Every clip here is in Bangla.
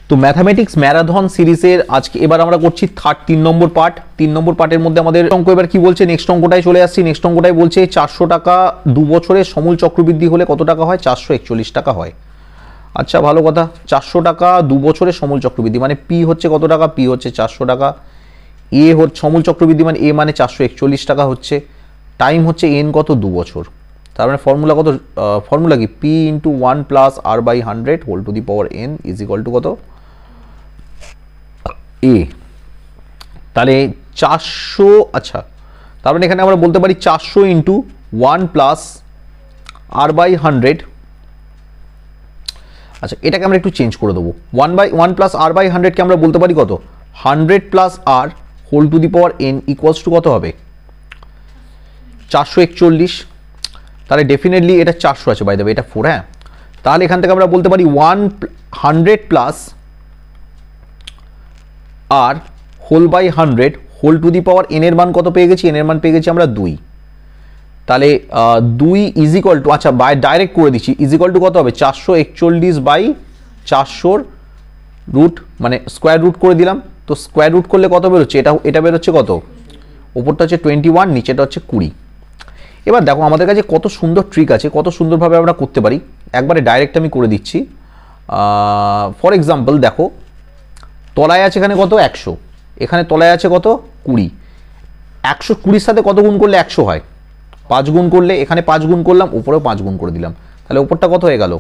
তো ম্যাথামেটিক্স ম্যারাথন সিরিজের আজকে এবার আমরা করছি 3 নম্বর পার্ট। 3 নম্বর পার্টের মধ্যে আমাদের অঙ্ক এবার কি বলছে, নেক্সট অঙ্কটায় চলে আসছি। নেক্সট অঙ্কটাই বলছে 400 টাকা 2 বছরে সমূল চক্রবৃদ্ধি হলে কত টাকা হয়? 441 টাকা হয়। আচ্ছা, ভালো কথা। 400 টাকা 2 বছরে সমূল চক্রবৃদ্ধি মানে পি হচ্ছে কত টাকা? পি হচ্ছে 400 টাকা। এ হচ্ছে সমূল চক্রবৃদ্ধি মানে এ মানে 441 টাকা হচ্ছে। টাইম হচ্ছে এন কত? 2 বছর। তার মানে ফর্মুলা কত? ফর্মুলা কি? P into 1 plus R by 100 whole to the power n is equal to কত? এ। তাহলে 400, আচ্ছা তার মানে এখানে আমরা বলতে পারি 400 ইন্টু 1 প্লাস আর বাই 100। আচ্ছা, এটাকে আমরা একটু চেঞ্জ করে দেবো। 1 প্লাস আর বাই 100কে আমরা বলতে পারি কত? 100 plus R whole to the power n equals to কত হবে? 441। তাহলে ডেফিনেটলি এটা 400 আছে, বাই দেবে এটা 4। হ্যাঁ, তাহলে এখান থেকে আমরা বলতে পারি 100 plus R whole by 100 whole to the power n এর মান কত পেয়ে গেছি? এন এর মান পেয়ে গেছি আমরা 2। তাহলে 2 ইজ ইকুয়াল টু, আচ্ছা বাই ডাইরেক্ট করে দিচ্ছি, ইজ ইকুয়াল টু কত হবে? 441 বাই 400 রুট মানে স্কোয়ার রুট করে দিলাম। তো স্কোয়ার রুট করলে কত বেরোচ্ছে? এটা বেরোচ্ছে কত? ওপরটা হচ্ছে 21, নিচেটা হচ্ছে 20। এবার দেখো আমাদের কাছে কত সুন্দর ট্রিক আছে, কত সুন্দরভাবে আমরা করতে পারি। একবারে ডাইরেক্ট আমি করে দিচ্ছি। ফর এক্সাম্পল দেখো, তলায় আছে এখানে কত? 100, এখানে তলায় আছে কত? 20। 120 সাথে কত গুণ করলে 100 হয়? 5 গুণ করলে, এখানে 5 গুণ করলাম, উপরেও 5 গুণ করে দিলাম। তাহলে উপরটা কত হয়ে গেল?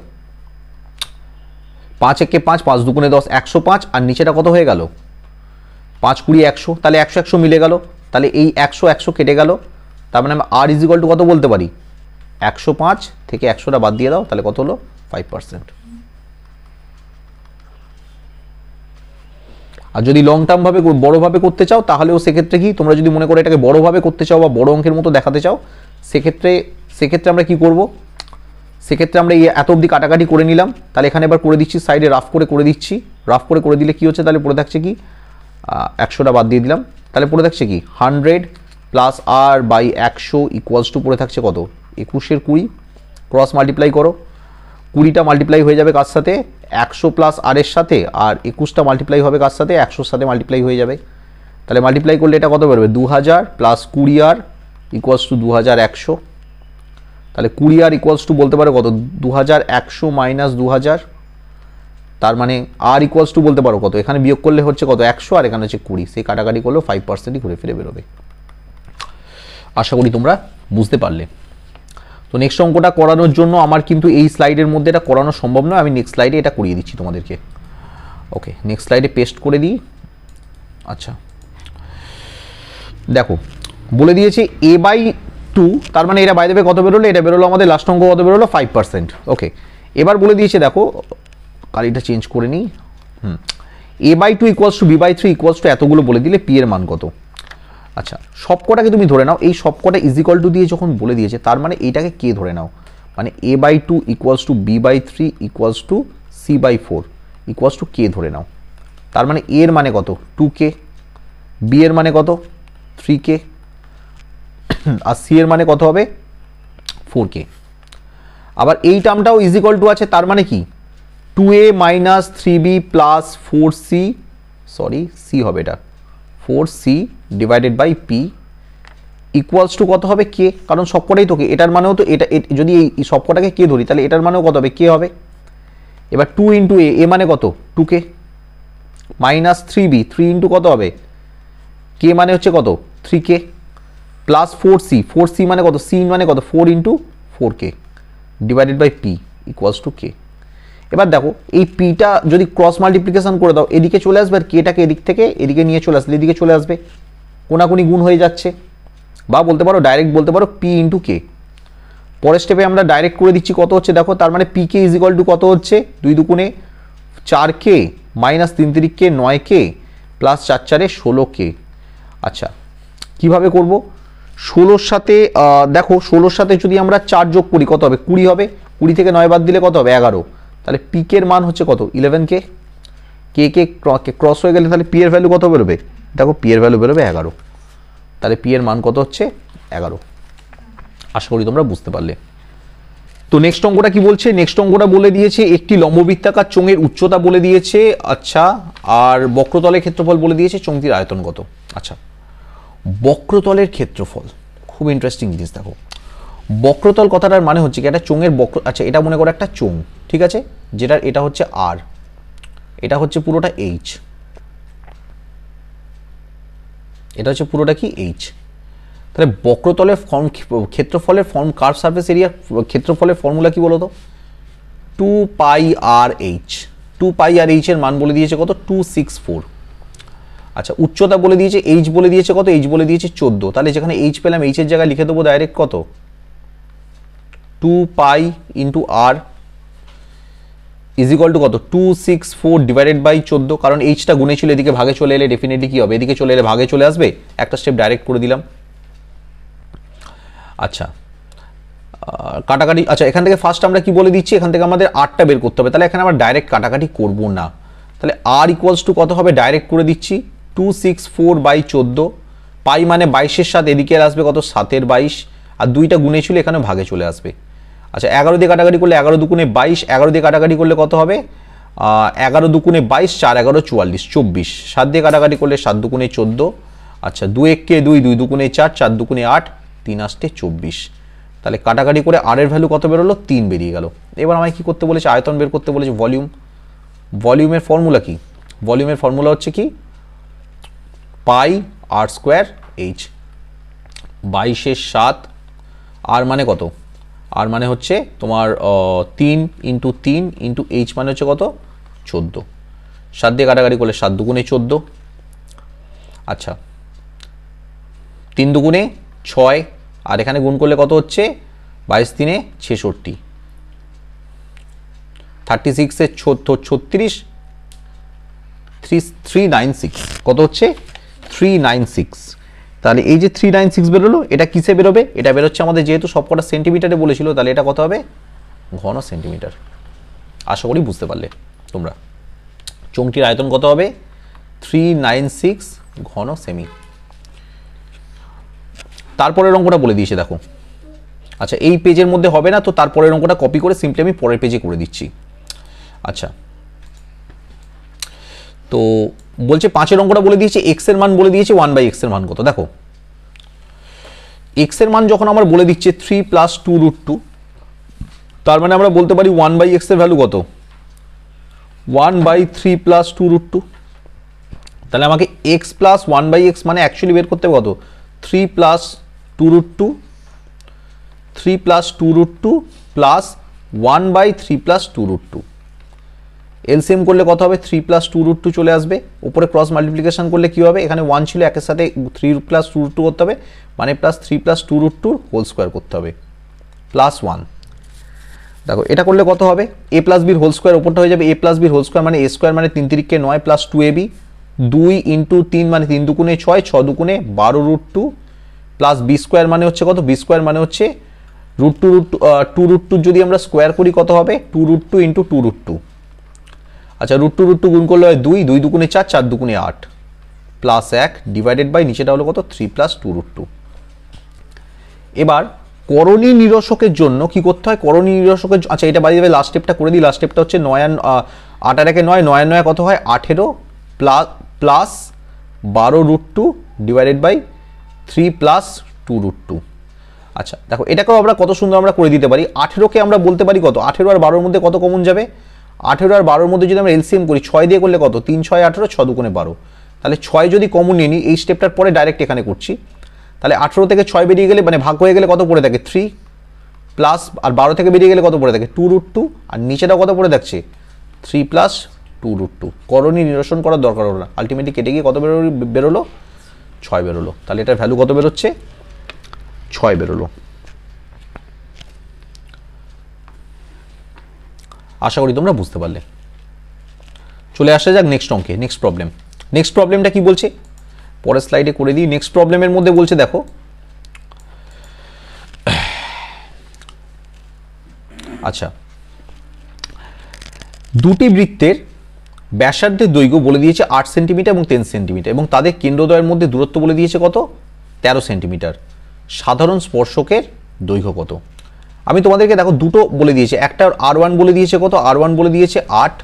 5 একে 5, 5 দুগুণে 10, 105। আর নিচেটা কত হয়ে গেল? 5 20 100। তাহলে 100 100 মিলে গেল। তাহলে এই 100 100 কেটে গেল। তার মানে আমি আর ইজ ইকুয়াল টু কত বলতে পারি? 105 থেকে 100টা বাদ দিয়ে দাও, তাহলে কত হলো? 5%। আর যদি লং টার্ম ভাবে বড়ভাবে করতে চাও, তাহলেও সেক্ষেত্রে কি, তোমরা যদি মনে করো এটাকে বড়ভাবে করতে চাও বা বড় অঙ্কের মতো দেখাতে চাও, সেক্ষেত্রে আমরা কি করব? সেক্ষেত্রে আমরা এত অবধি কাটাকাটি করে নিলাম। তাহলে এখানে এবার করে দিচ্ছি, সাইডে রাফ করে দিচ্ছি। রাফ করে দিলে কি হচ্ছে? তাহলে পড়ে থাকছে কি? 100টা বাদ দিয়ে দিলাম। তাহলে পড়ে থাকছে কি? 100 plus R by 100 equals to পড়ে থাকছে কত? 21 20। ক্রস মাল্টিপ্লাই করো, 20টা মাল্টিপ্লাই হয়ে যাবে কার সাথে? 100 প্লাস আর এর সাথে। আর 21টা মাল্টিপ্লাই হবে কার সাথে? 100-র সাথে মাল্টিপ্লাই হয়ে যাবে। তাহলে মাল্টিপ্লাই করলে এটা কত বেরোবে? 2000 প্লাস 20 আর ইকুয়ালস টু 2100। তাহলে 20 আর ইকুয়ালস টু বলতে পারো কত? 2100 মাইনাস 2000। তার মানে আর ইকুয়ালস টু বলতে পারো কত? এখানে বিয়োগ করলে হচ্ছে কত? 100, আর এখানে হচ্ছে 20। সেই কাটাকাটি করলেও 5%ই ঘুরে ফিরে বেরোবে। আশা করি তোমরা বুঝতে পারলে। তো নেক্সট অঙ্কটা করানোর জন্য আমার কিন্তু এই স্লাইডের মধ্যে এটা করানো সম্ভব নয়, আমি নেক্সট স্লাইডে এটা করিয়ে দিচ্ছি তোমাদেরকে। ওকে, নেক্সট স্লাইডে পেস্ট করে দিই। আচ্ছা দেখো, বলে দিয়েছে a/2, তার মানে এটা বাই দেবে কত বেরোলো? এটা বেরোলো আমাদের লাস্ট অঙ্ক কত বেরোলো? 5%। ওকে, এবার বলে দিয়েছে দেখো, কালিটা চেঞ্জ করে নিই। a/2 equals to b/3 equals two এতগুলো বলে দিলে পি এর মান কত? আচ্ছা, সবকটাকে তুমি ধরে নাও। এই সবকটা ইজ ইকুয়াল টু দিয়ে যখন বলে দিয়েছে, তার মানে এইটাকে কে ধরে নাও, মানে a/2 equals to b/3 equals to c/4 equals to k ধরে নাও। তার মানে এর মানে কত? 2k, বি এর মানে কত? 3k, আর সি এর মানে কত হবে? 4k। আবার এই টার্মটাও ইজ ইকুয়াল টু আছে, তার মানে কি? 2a minus 3b plus 4c, sorry C হবে এটা, 4c divided by P equals to কত হবে? কে, কারণ সবকটাই তো কে। এটার মানেও তো এটা, যদি এই সবকটাকে কে ধরি তাহলে এটার মানেও কত হবে? কে হবে। এবার 2 ইন্টু এ মানে কত? 2k মাইনাস 3b, 3 ইন্টু কত হবে? কে মানে হচ্ছে কত? 3k প্লাস 4c মানে কত? সি মানে কত? 4 into 4k divided by P equals to k. এবার দেখো, এই পিটা যদি ক্রস মাল্টিপ্লিকেশন করে দাও, এদিকে চলে আসবে, আর কেটাকে এদিক থেকে এদিকে নিয়ে চলে আসলে এদিকে চলে আসবে, কোনাকুনি গুণ হয়ে যাচ্ছে। বা বলতে পারো, ডাইরেক্ট বলতে পারো পি ইন্টু কে। পরের স্টেপে আমরা ডাইরেক্ট করে দিচ্ছি কত হচ্ছে দেখো, তার মানে P K is equal to কত হচ্ছে? 2 দুগুণে 4k minus 3 3k 9k plus 4 4 16k। আচ্ছা, কিভাবে করব? 16-র সাথে দেখো, 16-র সাথে যদি আমরা 4 যোগ করি কত হবে? 20 হবে। 20 থেকে 9 বাদ দিলে কত হবে? 11। তাহলে পি কে এর মান হচ্ছে কত? 11k। কে ক্রস হয়ে গেলে তাহলে পি এর ভ্যালু কত বেরোবে? দেখো, পি এর ভ্যালু বেরোবে 11। তাহলে পি এর মান কত হচ্ছে? 11। আশা করি তোমরা বুঝতে পারলে। তো নেক্সট অঙ্কটা কি বলছে? নেক্সট অঙ্কটা বলে দিয়েছে একটি লম্ববৃত্তাকার চোঙের উচ্চতা বলে দিয়েছে, আচ্ছা, আর বক্রতলের ক্ষেত্রফল বলে দিয়েছে, চোঙটির আয়তন কত। আচ্ছা, বক্রতলের ক্ষেত্রফল খুব ইন্টারেস্টিং জিনিস। দেখো, বক্রতল কথাটার মানে হচ্ছে কি, একটা চোঙের বক্র, আচ্ছা এটা মনে করো একটা চোঙ, ঠিক আছে, যেটার এটা হচ্ছে আর, এটা হচ্ছে পুরোটা এইচ, এটা হচ্ছে পুরোটা কি এইচ। তাহলে বক্রতলের ফর্ম, ক্ষেত্রফলের ফর্ম, কার্ভ সারফেস এরিয়ার ক্ষেত্রফলের ফর্মুলা কি বলো তো? 2πr/h। 2πr/h এর মান বলে দিয়েছে কত? 264। আচ্ছা, উচ্চতা বলে দিয়েছে, এইচ বলে দিয়েছে কত? এইচ বলে দিয়েছে 14। তাহলে যেখানে এইচ পেলাম, এইচ এর জায়গায় লিখে দেবো ডাইরেক্ট কত? 2π × r = কত? 264 ডিভাইডেড বাই 14। কারণ এইচটা গুণে ছিল, এদিকে ভাগে চলে এলে ডেফিনেটলি কি হবে? এদিকে চলে এলে ভাগে চলে আসবে। একটা স্টেপ ডাইরেক্ট করে দিলাম। আচ্ছা, কাটাকাটি, আচ্ছা এখান থেকে ফার্স্ট আমরা কি বলে দিচ্ছি, এখান থেকে আমাদের আরটা বের করতে হবে। তাহলে এখানে আমরা ডাইরেক্ট কাটাকাটি করব না। তাহলে আর = কত হবে? ডাইরেক্ট করে দিচ্ছি 264/14। পাই মানে 22-এর সাথে এদিকে আসবে কত? 7-এর 22, আর দুইটা গুণে ছিল, এখানে ভাগে চলে আসবে। আচ্ছা, 11 দিয়ে কাটাকাটি করলে 11 দুগুণে 22, 11 দিয়ে কাটাকাটি করলে কত হবে? 11 দুগুণে 22, 4 11 44, 24। 7 দিয়ে কাটাকাটি করলে 7 দুগুণে 14। আচ্ছা, 2 1 2, 2 দুগুণে 4, 4 দুগুণে 8, 3 8 24। তাহলে কাটাকাটি করে আর এর ভ্যালু কত বেরোলো? 3 বেরিয়ে গেল। এবার আমায় কি করতে বলেছে? আয়তন বের করতে বলেছে, ভলিউম। ভলিউমের ফর্মুলা কি? ভলিউমের ফর্মুলা হচ্ছে কি? πr²h। 22-এর 7, আর মানে কত? আর মানে হচ্ছে তোমার 3 × 3 × h মানে হচ্ছে কত? 14। 7 দিয়ে কাটাকাটি করলে 7 দুগুণে 14। আচ্ছা, 3 দুগুণে 6, আর এখানে গুণ করলে কত হচ্ছে? 22 3 66, 36 36, 396 কত হচ্ছে? 396। তাহলে এই যে 396 বেরোলো, এটা কিসে বেরোবে? এটা বেরোচ্ছে আমাদের, যেহেতু সবকটা সেন্টিমিটারে বলেছিল, তাহলে এটা কত হবে? ঘন সেন্টিমিটার। আশা করি বুঝতে পারলে তোমরা। চোঙটির আয়তন কত হবে? 396 ঘন সেমি। তারপরের অঙ্কটা বলে দিয়েছে, দেখো। আচ্ছা, এই পেজের মধ্যে হবে না, তো তারপরের অঙ্কটা কপি করে সিম্পলি আমি পরের পেজে করে দিচ্ছি। আচ্ছা, তো বলছে 5-এর অঙ্কটা বলে দিয়েছে, এক্স এর মান বলে দিয়েছে, 1/x এর মান কত? দেখো, এক্স এর মান যখন আমার বলে দিচ্ছে 3 + 2√2, তার মানে আমরা বলতে পারি 1/x এর ভ্যালু কত? 1/3 + 2√2। তাহলে আমাকে x + 1/x মানে অ্যাকচুয়ালি বের করতে হবে কত? 3 + 2√2, 3 + 2√2 + 1/3 + 2√2। এলসিএম করলে কত হবে? 3 + 2√2 চলে আসবে। উপরে ক্রস মাল্টিপ্লিকেশন করলে কি হবে? এখানে 1 ছিল, একের সাথে 3 + 2√2 করতে হবে, মানে +3 + 2√2 হোল স্কোয়ার করতে হবে, +1। দেখো, এটা করলে কত হবে? a + b হোল স্কোয়ার, উপরটা হয়ে যাবে a + b হোল স্কোয়ার, মানে a স্কোয়ার মানে 3 3 9 + 2ab, 2 × 3 মানে 3 দুগুণে 6, 6 দুগুণে 12√2 প্লাস বি স্কোয়ার মানে হচ্ছে কত? বি স্কোয়ার মানে হচ্ছে √2 যদি আমরা স্কোয়ার করি কত হবে? 2√2 × 2√2। আচ্ছা, √2 গুণ করলে হয় 2, 2 দুগুণে 4, 4 দুগুণে 8, +1 ডিভাইডেড বাই নিচেটা হলো কত? 3 + 2√2। এবার করণী নিরসকের জন্য কি করতে হয়? করণী নিরসকের, আচ্ছা এটা বাড়িয়ে যাবে, লাস্ট স্টেপটা করে দিই। লাস্ট স্টেপটা হচ্ছে 9 8 আর 1 9, 9 আর 9 কত হয়? 18 প্লাস 12√2 ডিভাইডেড বাই 3 + 2√2। আচ্ছা, দেখো এটাকেও আমরা কত সুন্দর আমরা করে দিতে পারি। 18কে আমরা বলতে পারি কত? 18 আর 12-এর মধ্যে কত কমন যাবে? 18 আর 12-এর মধ্যে যদি আমরা এলসিএম করি, 6 দিয়ে করলে কত? 3 6 18, 6 দুগুণে 12। তাহলে 6 যদি কমন নিয়ে নিই, এই স্টেপটার পরে ডাইরেক্ট এখানে করছি, তাহলে 18 থেকে 6 বেরিয়ে গেলে, মানে ভাগ হয়ে গেলে কত পড়ে থাকে? 3 প্লাস, আর 12 থেকে বেরিয়ে গেলে কত পড়ে থাকে? 2√2, আর নিচেটা কত পড়ে থাকছে? 3 + 2√2। করণী নিরসন করার দরকার হলো না, আলটিমেটলি কেটে গিয়ে কত বেরোলো? 6 বেরোলো। তাহলে এটার ভ্যালু কত বেরোচ্ছে? 6 বেরোলো। আশা করি তোমরা বুঝতে পারলে। চলে আসা যাক নেক্সট অঙ্কে, নেক্সট প্রবলেম। নেক্সট প্রবলেমটা কি বলছে? পরের স্লাইডে করে দিই। নেক্সট প্রবলেমের মধ্যে বলছে, দেখো আচ্ছা, দুটি বৃত্তের ব্যাসার্ধের দৈর্ঘ্য বলে দিয়েছে 8 সেন্টিমিটার এবং 10 সেন্টিমিটার, এবং তাদের কেন্দ্রদ্বয়ের মধ্যে দূরত্ব বলে দিয়েছে কত? 13 সেন্টিমিটার। সাধারণ স্পর্শকের দৈর্ঘ্য কত? আমি তোমাদেরকে দেখো দুটো বলে দিয়েছে, একটা R1 বলে দিয়েছে কত, R1 বলে দিয়েছে 8,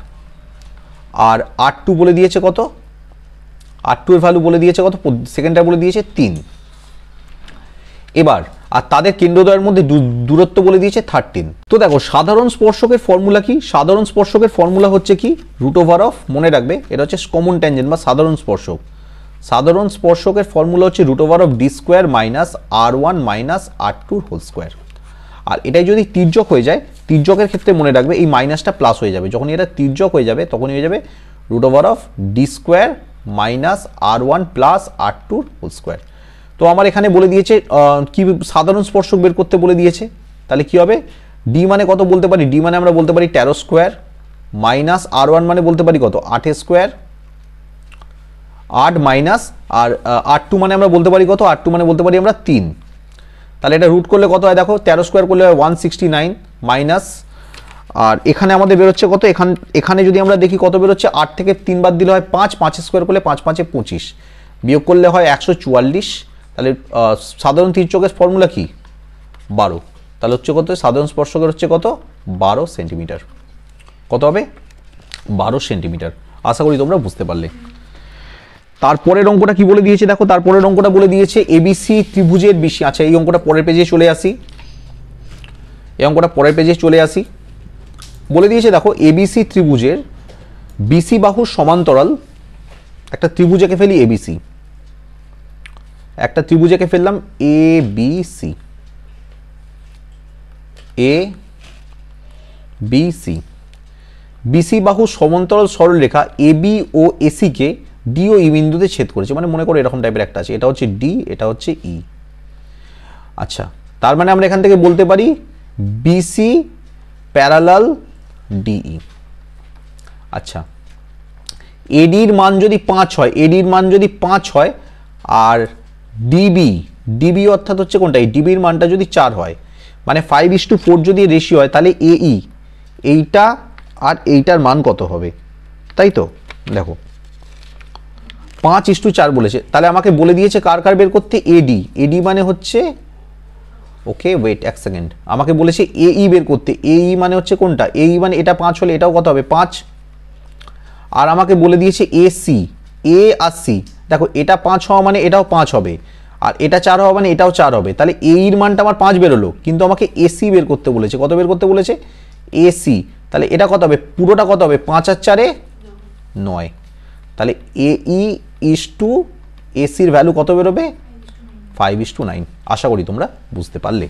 আর R2 বলে দিয়েছে কত, R2 এর ভ্যালু বলে দিয়েছে কত, সেকেন্ডটা বলে দিয়েছে 3। এবার আর তাদের কেন্দ্রদ্বয়ের মধ্যে দূরত্ব বলে দিয়েছে 13। তো দেখো সাধারণ স্পর্শকের ফর্মুলা কি, সাধারণ স্পর্শকের ফর্মুলা হচ্ছে কি রুট ওভার অফ, মনে রাখবে এটা হচ্ছে কমন ট্যানজেন্ট বা সাধারণ স্পর্শক। সাধারণ স্পর্শকের ফর্মুলা হচ্ছে root over of D square minus R1 minus R2 whole square. আর এটাই যদি তির্যক হয়ে যায়, তির্যকের ক্ষেত্রে মনে রাখবে এই মাইনাসটা প্লাস হয়ে যাবে, যখন এটা তির্যক হয়ে যাবে তখনই হয়ে যাবে root over of D square minus R1 plus R2 whole square. তো আমার এখানে বলে দিয়েছে কি সাধারণ স্পর্শক বের করতে বলে দিয়েছে, তাহলে কি হবে, ডি মানে কত বলতে পারি, ডি মানে আমরা বলতে পারি 13 স্কোয়ার মাইনাস R1 মানে বলতে পারি কত 8 স্কোয়ার, 8 মাইনাস আর R2 মানে আমরা বলতে পারি কত, R2 মানে বলতে পারি আমরা 3। তাহলে এটা রুট করলে কত হয় দেখো, 13 স্কোয়ার করলে হয় 169 মাইনাস, আর এখানে আমাদের বেরোচ্ছে কত, এখানে যদি আমরা দেখি কত বেরোচ্ছে, 8 থেকে 3 বাদ দিলে হয় 5, 5 স্কোয়ার করলে 5 5 25, বিয়োগ করলে হয় 144। তাহলে সাধারণ তির্যকের ফর্মুলা কি 12, তাহলে হচ্ছে কত, সাধারণ স্পর্শকের হচ্ছে কত 12 সেন্টিমিটার, কত হবে 12 সেন্টিমিটার। আশা করি তোমরা বুঝতে পারলে। তারপরের অঙ্কটা কি বলে দিয়েছে দেখো, তারপরের অঙ্কটা বলে দিয়েছে এবিসি ত্রিভুজের বিসি। আচ্ছা এই অঙ্কটা পরের পেজে চলে আসি, এই অঙ্কটা পরের পেজে চলে আসি। বলে দিয়েছে দেখো এবিসি ত্রিভুজের বিসি বাহুর সমান্তরাল একটা ত্রিভুজ এঁকে ফেলি এবিসি, একটা ত্রিভুজ এঁকে ফেললাম A B C, A B C. BC বাহু সমান্তরাল সরলরেখা এবি ও এসি কে ডি ও ই বিন্দুতে ছেদ করেছে, মানে মনে করো এরকম টাইপের একটা আছে, এটা হচ্ছে ডি, এটা হচ্ছে ই। আচ্ছা তার মানে আমরা এখান থেকে বলতে পারি বিসি প্যারালাল ডিই। আচ্ছা এডির মান যদি 5 হয়, এডির মান যদি 5 হয়, আর ডিবি অর্থাৎ হচ্ছে কোনটা, এই ডিবির মানটা যদি 4 হয়, মানে 5:4 যদি রেশিও হয়, তাহলে এই এইটা আর এইটার মান কত হবে, তাই তো। দেখো 5:4 বলেছে, তাহলে আমাকে বলে দিয়েছে কার কার বের করতে, এডি মানে হচ্ছে, ওকে ওয়েট এক সেকেন্ড, আমাকে বলেছে এই বের করতে, এই মানে হচ্ছে কোনটা, এই মানে এটা 5 হলে এটাও কত হবে 5, আর আমাকে বলে দিয়েছে এসি, এ আর সি, দেখো এটা 5 হওয়া মানে এটাও 5 হবে, আর এটা 4 হওয়া মানে এটাও 4 হবে, তাহলে এইর মানটা আমার 5 বেরোলো, কিন্তু আমাকে এসি বের করতে বলেছে, কত বের করতে বলেছে এসি, তাহলে এটা কত হবে, পুরোটা কত হবে 5 আর 4 9, তাহলে এই ইস টু এসির ভ্যালু কত বেরোবে 5:9। আশা করি তোমরা বুঝতে পারলে।